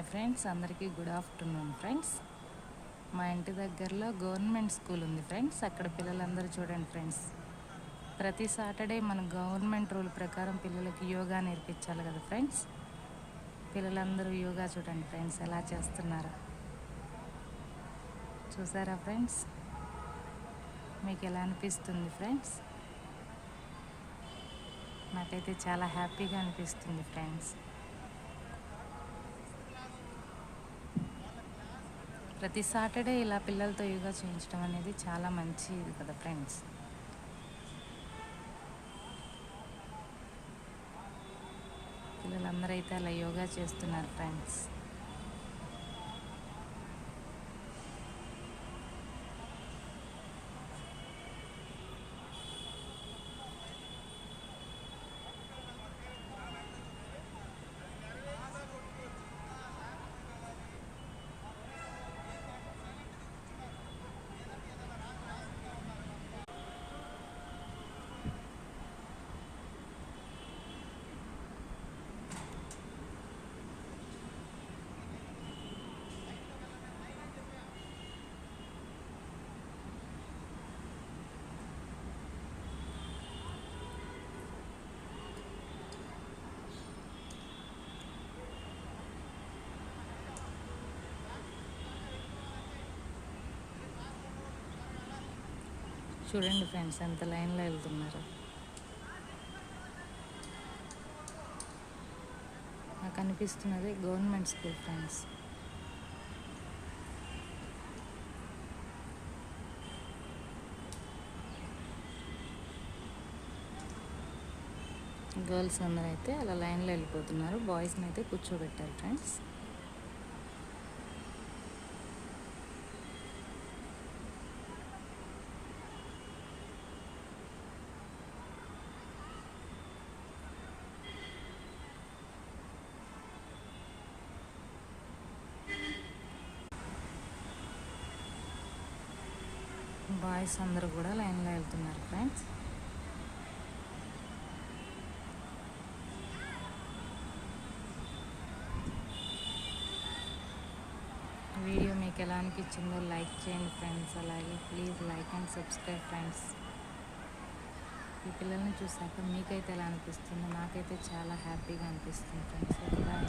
Hi friends, అందరికీ good afternoon friends. మా ఇంటి దగ్గరలో గవర్నమెంట్ స్కూల్ ఉంది ఫ్రెండ్స్. అక్కడ పిల్లలందరూ చూడండి ఫ్రెండ్స్, ప్రతి సాటర్డే మన గవర్నమెంట్ రూల్ ప్రకారం పిల్లలకి యోగా నేర్పించాలి కదా ఫ్రెండ్స్. పిల్లలందరూ యోగా చూడండి ఫ్రెండ్స్ ఎలా చేస్తున్నారో. చూసారా ఫ్రెండ్స్, మీకు ఎలా అనిపిస్తుంది ఫ్రెండ్స్? నాకైతే చాలా హ్యాపీగా అనిపిస్తుంది ఫ్రెండ్స్. ప్రతి సాటర్డే ఇలా పిల్లలతో యోగా చేయించడం అనేది చాలా మంచిది కదా ఫ్రెండ్స్. పిల్లలందరూ అయితే అలా యోగా చేస్తున్నారు ఫ్రెండ్స్. చూడండి ఫ్రెండ్స్ ఎంత లైన్లో వెళ్తున్నారు. నాకు అనిపిస్తున్నది గవర్నమెంట్ స్కూల్ ఫ్రెండ్స్. గర్ల్స్ అందరూ అయితే అలా లైన్లో వెళ్ళిపోతున్నారు. బాయ్స్ని అయితే కూర్చోబెట్టారు ఫ్రెండ్స్. బాయ్స్ అందరూ కూడా లైన్లో వెళ్తున్నారు ఫ్రెండ్స్. వీడియో మీకు ఎలా అనిపించిందో లైక్ చేయండి ఫ్రెండ్స్. అలాగే please like and subscribe friends. ఈ పిల్లల్ని చూసాక మీకైతే ఎలా అనిపిస్తుందో నాకైతే చాలా హ్యాపీగా అనిపిస్తుంది ఫ్రెండ్స్. బాయ్.